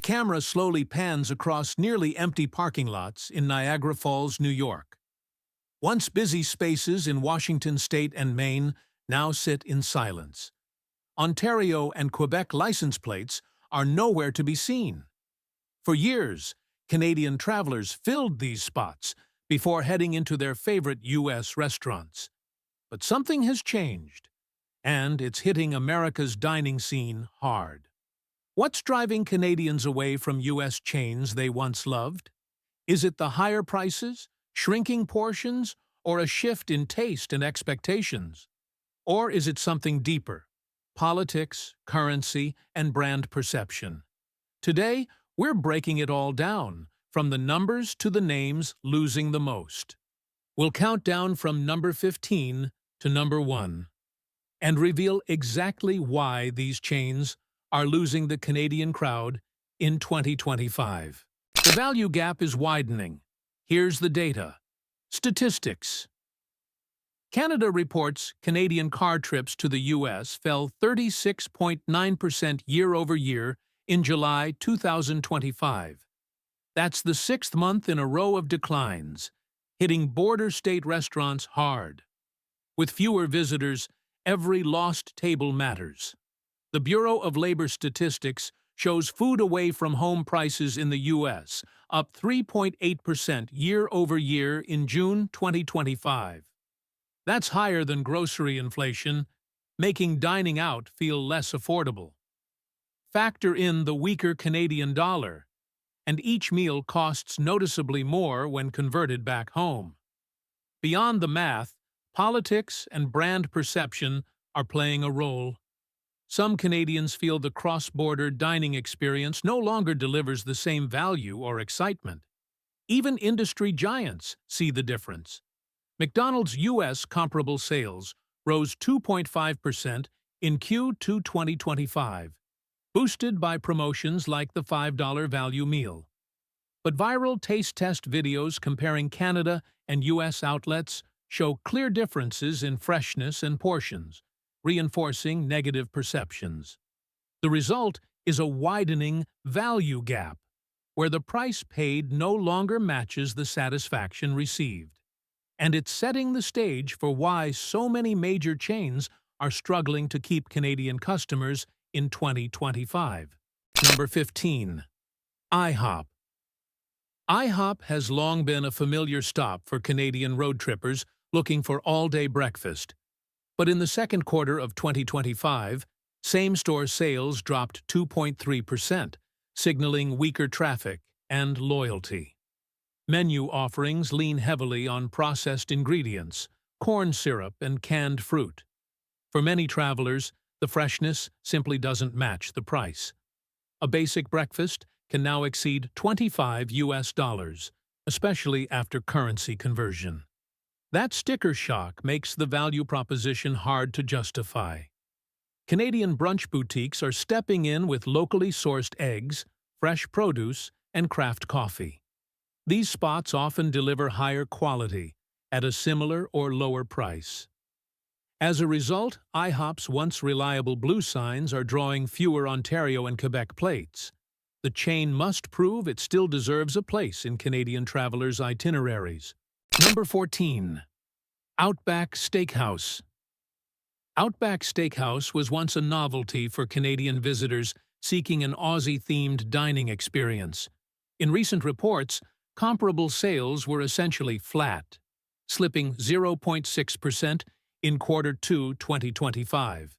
camera slowly pans across nearly empty parking lots in Niagara Falls, New York. Once busy spaces in Washington state and Maine now sit in silence. Ontario and Quebec license plates are nowhere to be seen. For years, Canadian travelers filled these spots before heading into their favorite U.S. restaurants. But something has changed, and it's hitting America's dining scene hard. What's driving Canadians away from U.S. chains they once loved? Is it the higher prices, shrinking portions, or a shift in taste and expectations? Or is it something deeper? Politics, currency, and brand perception. Today, we're breaking it all down, from the numbers to the names losing the most. We'll count down from number 15 to number 1, and reveal exactly why these chains are losing the Canadian crowd in 2025. The value gap is widening. Here's the data. Statistics. Canada reports Canadian car trips to the U.S. fell 36.9% year-over-year in July 2025. That's the 6th month in a row of declines, hitting border state restaurants hard. With fewer visitors, every lost table matters. The Bureau of Labor Statistics shows food away from home prices in the U.S. up 3.8% year-over-year in June 2025. That's higher than grocery inflation, making dining out feel less affordable. Factor in the weaker Canadian dollar, and each meal costs noticeably more when converted back home. Beyond the math, politics and brand perception are playing a role. Some Canadians feel the cross-border dining experience no longer delivers the same value or excitement. Even industry giants see the difference. McDonald's U.S. comparable sales rose 2.5% in Q2 2025, boosted by promotions like the $5 value meal. But viral taste test videos comparing Canada and U.S. outlets show clear differences in freshness and portions, reinforcing negative perceptions. The result is a widening value gap, where the price paid no longer matches the satisfaction received. And it's setting the stage for why so many major chains are struggling to keep Canadian customers in 2025. Number 15. IHOP. IHOP has long been a familiar stop for Canadian road trippers looking for all-day breakfast. But in the second quarter of 2025, same-store sales dropped 2.3%, signaling weaker traffic and loyalty. Menu offerings lean heavily on processed ingredients, corn syrup, and canned fruit. For many travelers, the freshness simply doesn't match the price. A basic breakfast can now exceed $25, especially after currency conversion. That sticker shock makes the value proposition hard to justify. Canadian brunch boutiques are stepping in with locally sourced eggs, fresh produce, and craft coffee. These spots often deliver higher quality at a similar or lower price. As a result, IHOP's once reliable blue signs are drawing fewer Ontario and Quebec plates. The chain must prove it still deserves a place in Canadian travelers' itineraries. Number 14. OUTBACK Steakhouse. OUTBACK Steakhouse was once a novelty for Canadian visitors seeking an Aussie-themed dining experience. In recent reports, comparable sales were essentially flat, slipping 0.6% in Q2 2025.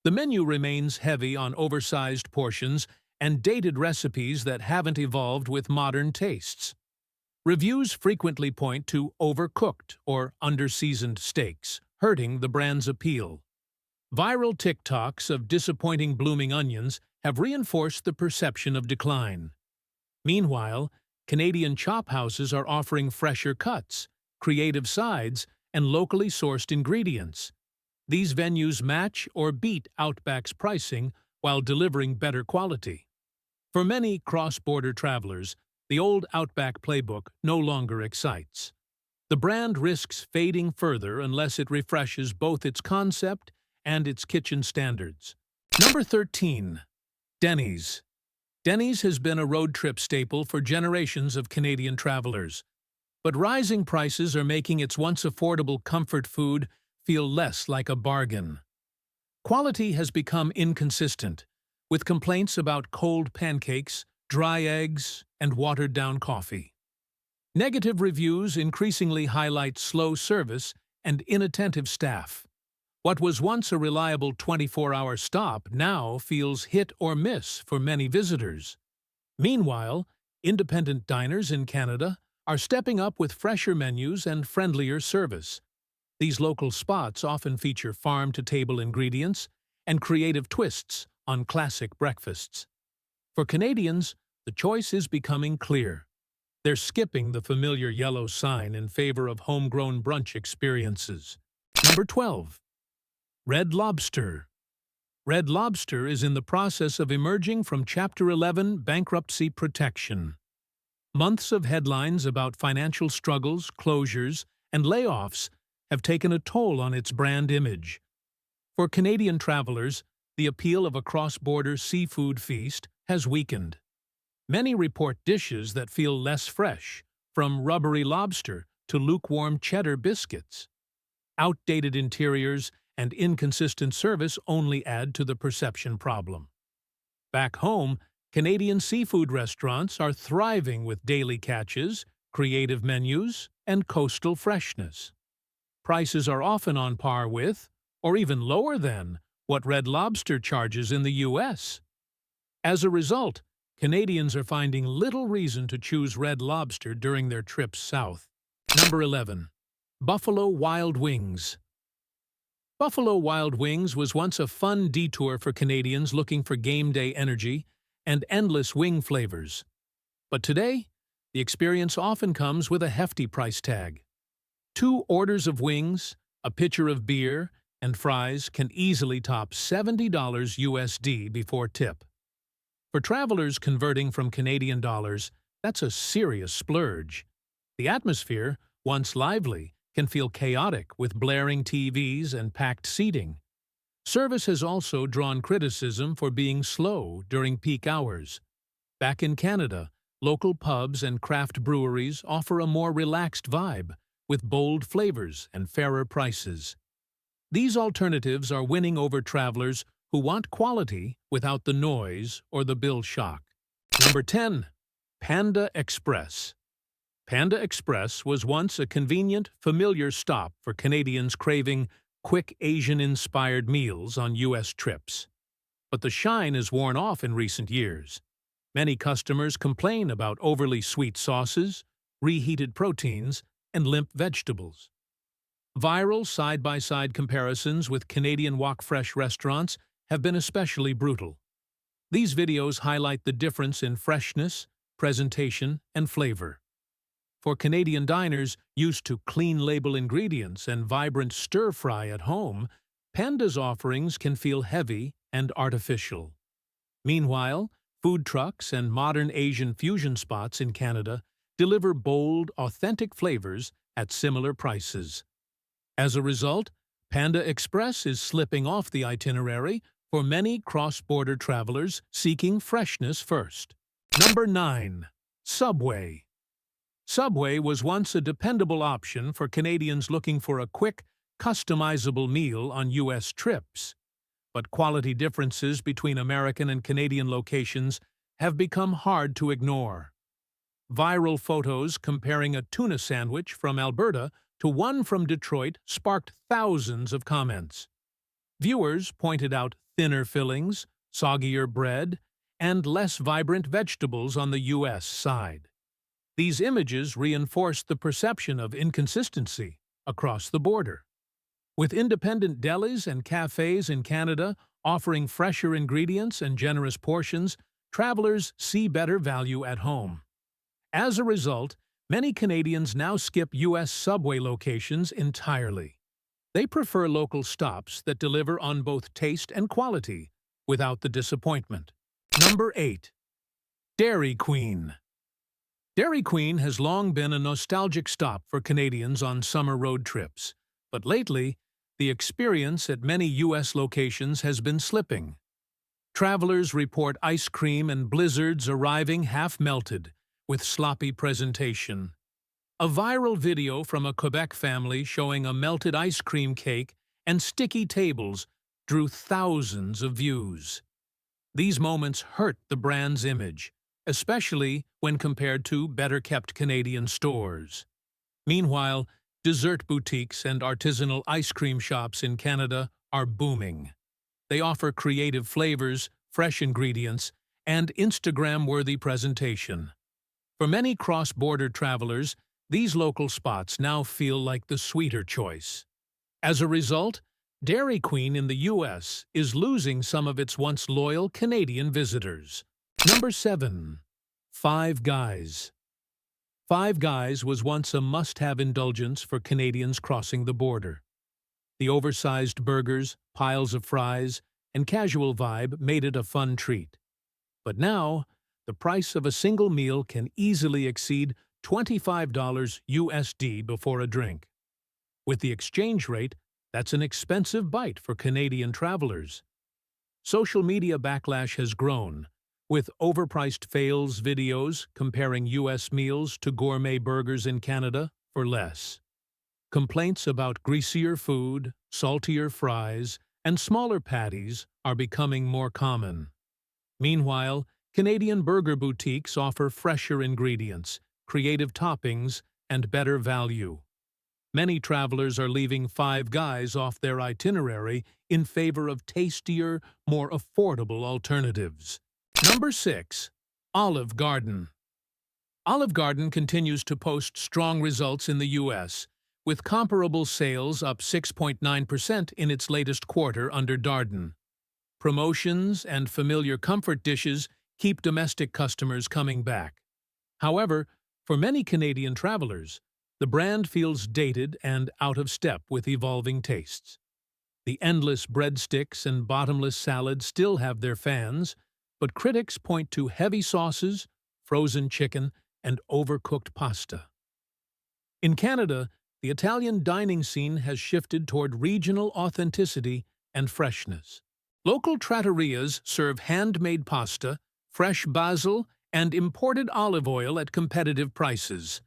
The menu remains heavy on oversized portions and dated recipes that haven't evolved with modern tastes. Reviews frequently point to overcooked or under-seasoned steaks, hurting the brand's appeal. Viral TikToks of disappointing blooming onions have reinforced the perception of decline. Meanwhile, Canadian chop houses are offering fresher cuts, creative sides, and locally sourced ingredients. These venues match or beat Outback's pricing while delivering better quality. For many cross-border travelers, the old Outback playbook no longer excites. The brand risks fading further unless it refreshes both its concept and its kitchen standards. Number 13. DENNY'S. Denny's has been a road trip staple for generations of Canadian travelers, but rising prices are making its once affordable comfort food feel less like a bargain. Quality has become inconsistent, with complaints about cold pancakes, dry eggs, and watered-down coffee. Negative reviews increasingly highlight slow service and inattentive staff. What was once a reliable 24-hour stop now feels hit or miss for many visitors. Meanwhile, independent diners in Canada are stepping up with fresher menus and friendlier service. These local spots often feature farm-to-table ingredients and creative twists on classic breakfasts. For Canadians, the choice is becoming clear. They're skipping the familiar yellow sign in favor of homegrown brunch experiences. Number 12. Red Lobster. Red Lobster is in the process of emerging from Chapter 11 bankruptcy protection. Months of headlines about financial struggles, closures, and layoffs have taken a toll on its brand image. For Canadian travelers, the appeal of a cross-border seafood feast has weakened. Many report dishes that feel less fresh, from rubbery lobster to lukewarm cheddar biscuits. Outdated interiors and inconsistent service only add to the perception problem. Back home, Canadian seafood restaurants are thriving with daily catches, creative menus, and coastal freshness. Prices are often on par with, or even lower than, what Red Lobster charges in the U.S. As a result, Canadians are finding little reason to choose Red Lobster during their trips south. Number 11. Buffalo Wild Wings. Buffalo Wild Wings was once a fun detour for Canadians looking for game day energy and endless wing flavors. But today, the experience often comes with a hefty price tag. 2 orders of wings, a pitcher of beer, and fries can easily top $70 USD before tip. For travelers converting from Canadian dollars, that's a serious splurge. The atmosphere, once lively, can feel chaotic with blaring TVs and packed seating. Service has also drawn criticism for being slow during peak hours. Back in Canada, local pubs and craft breweries offer a more relaxed vibe, with bold flavors and fairer prices. These alternatives are winning over travelers who want quality without the noise or the bill shock. Number 10. Panda Express. Panda Express was once a convenient, familiar stop for Canadians craving quick Asian-inspired meals on U.S. trips. But the shine has worn off in recent years. Many customers complain about overly sweet sauces, reheated proteins, and limp vegetables. Viral side-by-side comparisons with Canadian wok-fresh restaurants have been especially brutal. These videos highlight the difference in freshness, presentation, and flavor. For Canadian diners used to clean-label ingredients and vibrant stir-fry at home, Panda's offerings can feel heavy and artificial. Meanwhile, food trucks and modern Asian fusion spots in Canada deliver bold, authentic flavors at similar prices. As a result, Panda Express is slipping off the itinerary for many cross-border travelers seeking freshness first. Number 9. Subway. Subway was once a dependable option for Canadians looking for a quick, customizable meal on U.S. trips. But quality differences between American and Canadian locations have become hard to ignore. Viral photos comparing a tuna sandwich from Alberta to one from Detroit sparked thousands of comments. Viewers pointed out thinner fillings, soggier bread, and less vibrant vegetables on the U.S. side. These images reinforced the perception of inconsistency across the border. With independent delis and cafes in Canada offering fresher ingredients and generous portions, travelers see better value at home. As a result, many Canadians now skip U.S. Subway locations entirely. They prefer local stops that deliver on both taste and quality, without the disappointment. Number 8. Dairy Queen. Dairy Queen has long been a nostalgic stop for Canadians on summer road trips, but lately, the experience at many U.S. locations has been slipping. Travelers report ice cream and blizzards arriving half-melted, with sloppy presentation. A viral video from a Quebec family showing a melted ice cream cake and sticky tables drew thousands of views. These moments hurt the brand's image, especially when compared to better-kept Canadian stores. Meanwhile, dessert boutiques and artisanal ice cream shops in Canada are booming. They offer creative flavors, fresh ingredients, and Instagram-worthy presentation. For many cross-border travelers, these local spots now feel like the sweeter choice. As a result, Dairy Queen in the U.S. is losing some of its once loyal Canadian visitors. Number 7. Five Guys. Five Guys was once a must-have indulgence for Canadians crossing the border. The oversized burgers, piles of fries, and casual vibe made it a fun treat. But now, the price of a single meal can easily exceed $25 USD before a drink. With the exchange rate, that's an expensive bite for Canadian travelers. Social media backlash has grown, with overpriced fails videos comparing U.S. meals to gourmet burgers in Canada for less. Complaints about greasier food, saltier fries, and smaller patties are becoming more common. Meanwhile, Canadian burger boutiques offer fresher ingredients, creative toppings, and better value. Many travelers are leaving Five Guys off their itinerary in favor of tastier, more affordable alternatives. Number 6. Olive Garden. Olive Garden continues to post strong results in the U.S., with comparable sales up 6.9% in its latest quarter under Darden. Promotions and familiar comfort dishes keep domestic customers coming back. However, for many Canadian travelers, the brand feels dated and out of step with evolving tastes. The endless breadsticks and bottomless salads still have their fans, but critics point to heavy sauces, frozen chicken, and overcooked pasta. In Canada, the Italian dining scene has shifted toward regional authenticity and freshness. Local trattorias serve handmade pasta, fresh basil, and imported olive oil at competitive prices.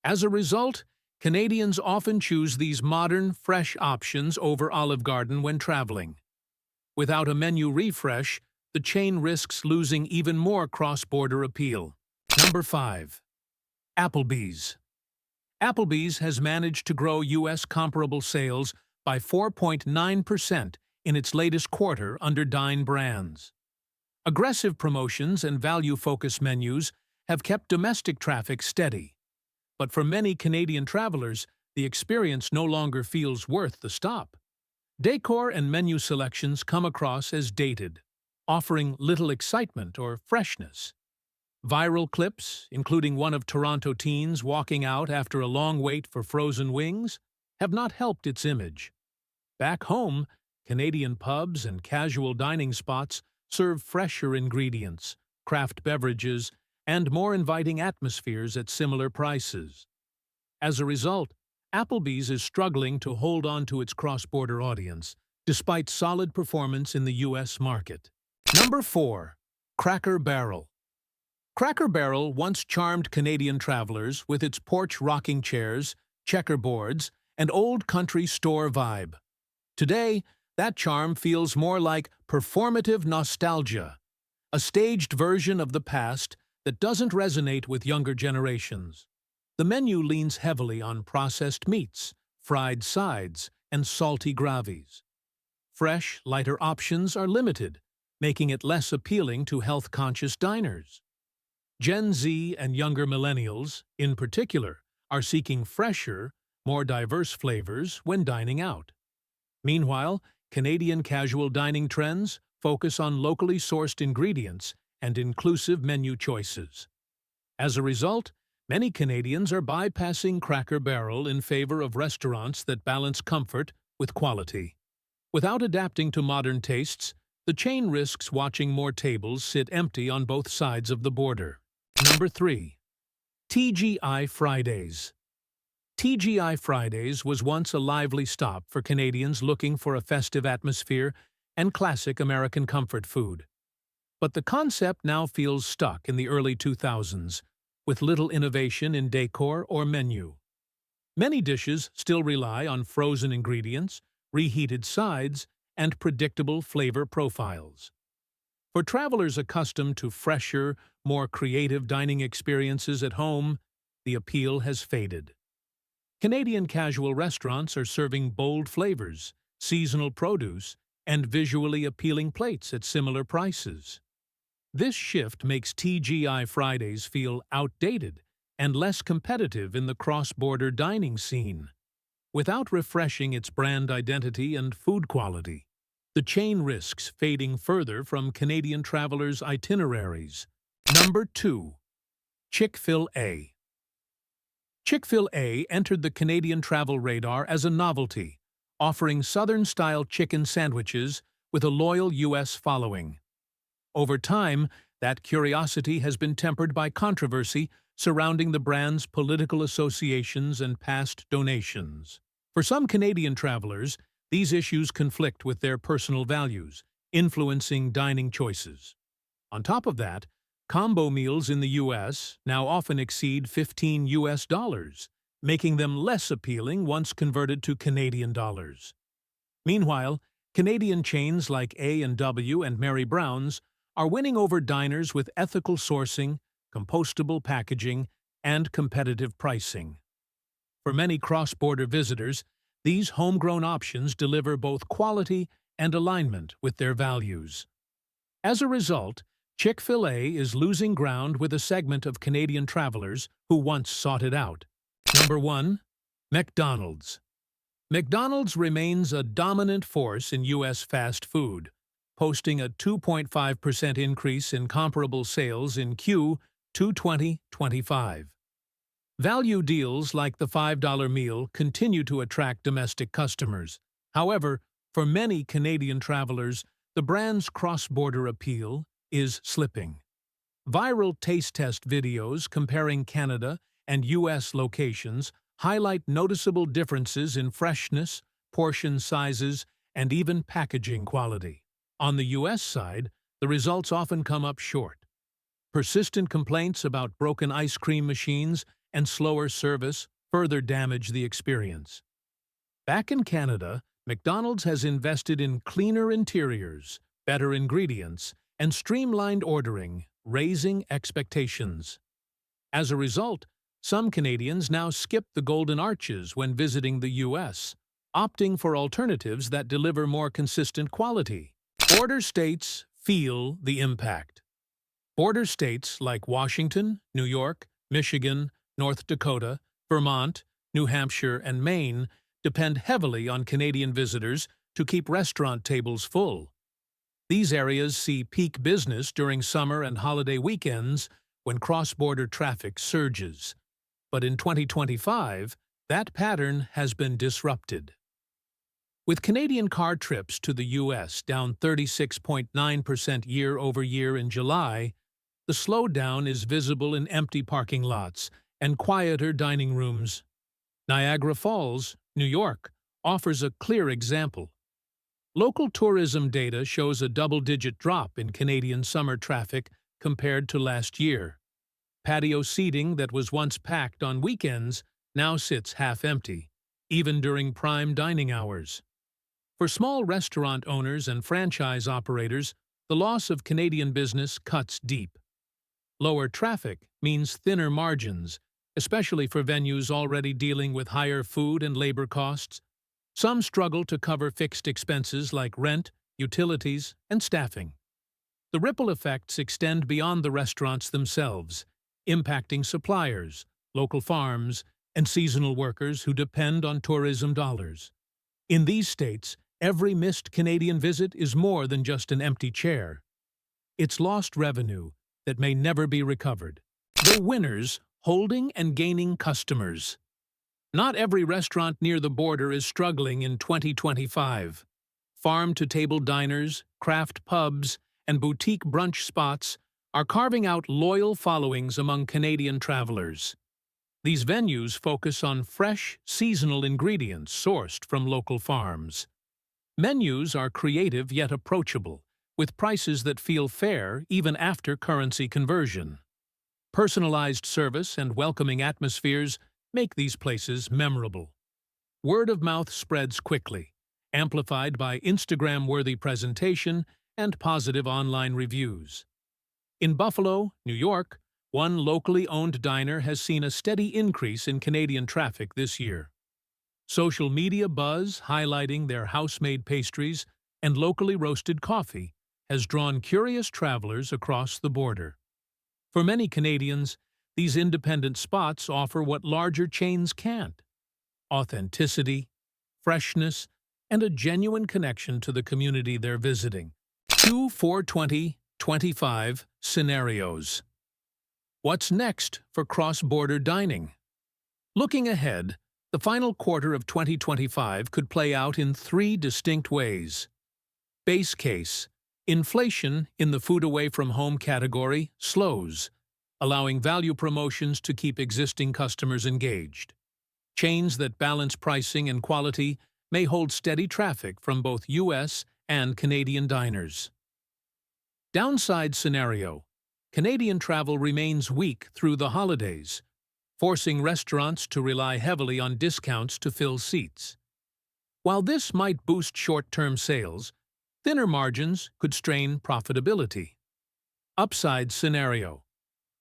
As a result, Canadians often choose these modern, fresh options over Olive Garden when traveling. Without a menu refresh, the chain risks losing even more cross-border appeal. Number 5. APPLEBEE'S. APPLEBEE'S has managed to grow U.S. comparable sales by 4.9% in its latest quarter under Dine Brands. Aggressive promotions and value-focused menus have kept domestic traffic steady. But for many Canadian travelers, the experience no longer feels worth the stop. Decor and menu selections come across as dated, offering little excitement or freshness. Viral clips, including one of Toronto teens walking out after a long wait for frozen wings, have not helped its image. Back home, Canadian pubs and casual dining spots serve fresher ingredients, craft beverages, and more inviting atmospheres at similar prices. As a result, APPLEBEE'S is struggling to hold on to its cross-border audience, despite solid performance in the U.S. market. Number 4. Cracker Barrel. Cracker Barrel once charmed Canadian travelers with its porch rocking chairs, checkerboards, and old country store vibe. Today, that charm feels more like performative nostalgia, a staged version of the past that doesn't resonate with younger generations. The menu leans heavily on processed meats, fried sides, and salty gravies. Fresh, lighter options are limited, making it less appealing to health-conscious diners. Gen Z and younger millennials, in particular, are seeking fresher, more diverse flavors when dining out. Meanwhile, Canadian casual dining trends focus on locally sourced ingredients and inclusive menu choices. As a result, many Canadians are bypassing Cracker Barrel in favor of restaurants that balance comfort with quality. Without adapting to modern tastes, the chain risks watching more tables sit empty on both sides of the border. Number 3. TGI Fridays. TGI Fridays was once a lively stop for Canadians looking for a festive atmosphere and classic American comfort food. But the concept now feels stuck in the early 2000s, with little innovation in decor or menu. Many dishes still rely on frozen ingredients, reheated sides, and predictable flavor profiles. For travelers accustomed to fresher, more creative dining experiences at home, the appeal has faded. Canadian casual restaurants are serving bold flavors, seasonal produce, and visually appealing plates at similar prices. This shift makes TGI Fridays feel outdated and less competitive in the cross-border dining scene, without refreshing its brand identity and food quality. The chain risks fading further from Canadian travelers' itineraries. Number 2. Chick-fil-A. Chick-fil-A entered the Canadian travel radar as a novelty, offering Southern-style chicken sandwiches with a loyal U.S. following. Over time, that curiosity has been tempered by controversy surrounding the brand's political associations and past donations. For some Canadian travelers, these issues conflict with their personal values, influencing dining choices. On top of that, combo meals in the U.S. now often exceed $15, making them less appealing once converted to Canadian dollars. Meanwhile, Canadian chains like A&W and Mary Brown's are winning over diners with ethical sourcing, compostable packaging, and competitive pricing. For many cross-border visitors, these homegrown options deliver both quality and alignment with their values. As a result, Chick-fil-A is losing ground with a segment of Canadian travelers who once sought it out. Number 1. McDonald's. McDonald's remains a dominant force in U.S. fast food, posting a 2.5% increase in comparable sales in Q2 2025. Value deals like the $5 meal continue to attract domestic customers. However, for many Canadian travelers, the brand's cross-border appeal is slipping. Viral taste test videos comparing Canada and U.S. locations highlight noticeable differences in freshness, portion sizes, and even packaging quality. On the U.S. side, the results often come up short. Persistent complaints about broken ice cream machines and slower service further damage the experience. Back in Canada, McDonald's has invested in cleaner interiors, better ingredients, and streamlined ordering, raising expectations. As a result, some Canadians now skip the Golden Arches when visiting the U.S., opting for alternatives that deliver more consistent quality. Border states feel the impact. Border states like Washington, New York, Michigan, North Dakota, Vermont, New Hampshire, and Maine depend heavily on Canadian visitors to keep restaurant tables full. These areas see peak business during summer and holiday weekends when cross-border traffic surges. But in 2025, that pattern has been disrupted. With Canadian car trips to the U.S. down 36.9% year-over-year in July, the slowdown is visible in empty parking lots and quieter dining rooms. Niagara Falls, New York, offers a clear example. Local tourism data shows a double-digit drop in Canadian summer traffic compared to last year. Patio seating that was once packed on weekends now sits half-empty, even during prime dining hours. For small restaurant owners and franchise operators, the loss of Canadian business cuts deep. Lower traffic means thinner margins, especially for venues already dealing with higher food and labor costs. Some struggle to cover fixed expenses like rent, utilities, and staffing. The ripple effects extend beyond the restaurants themselves, impacting suppliers, local farms, and seasonal workers who depend on tourism dollars. In these states, every missed Canadian visit is more than just an empty chair. It's lost revenue that may never be recovered. The winners holding and gaining customers. Not every restaurant near the border is struggling in 2025. Farm-to-table diners, craft pubs, and boutique brunch spots are carving out loyal followings among Canadian travelers. These venues focus on fresh, seasonal ingredients sourced from local farms. Menus are creative yet approachable, with prices that feel fair even after currency conversion. Personalized service and welcoming atmospheres make these places memorable. Word of mouth spreads quickly, amplified by Instagram-worthy presentation and positive online reviews. In Buffalo, New York, one locally owned diner has seen a steady increase in Canadian traffic this year. Social media buzz highlighting their house-made pastries and locally roasted coffee has drawn curious travelers across the border. For many Canadians, these independent spots offer what larger chains can't: authenticity, freshness, and a genuine connection to the community they're visiting. Q42025 Scenarios. What's next for cross-border dining? Looking ahead, the final quarter of 2025 could play out in three distinct ways. Base case: inflation in the food-away-from-home category slows, allowing value promotions to keep existing customers engaged. Chains that balance pricing and quality may hold steady traffic from both U.S. and Canadian diners. Downside scenario: Canadian travel remains weak through the holidays, forcing restaurants to rely heavily on discounts to fill seats. While this might boost short-term sales, thinner margins could strain profitability. Upside scenario: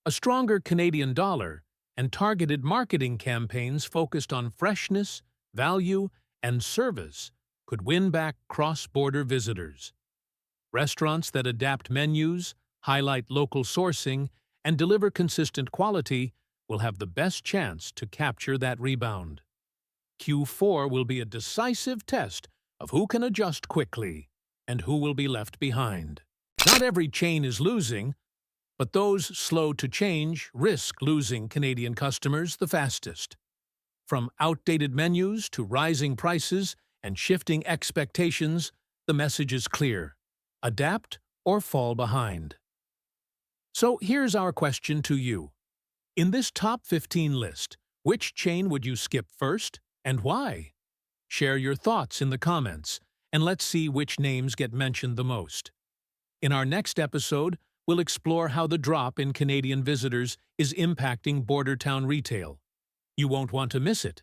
a stronger Canadian dollar and targeted marketing campaigns focused on freshness, value, and service could win back cross-border visitors. Restaurants that adapt menus, highlight local sourcing, and deliver consistent quality will have the best chance to capture that rebound. Q4 will be a decisive test of who can adjust quickly and who will be left behind. Not every chain is losing, but those slow to change risk losing Canadian customers the fastest. From outdated menus to rising prices and shifting expectations, the message is clear: adapt or fall behind. So here's our question to you. In this top 15 list, which chain would you skip first, and why? Share your thoughts in the comments, and let's see which names get mentioned the most. In our next episode, we'll explore how the drop in Canadian visitors is impacting border town retail. You won't want to miss it.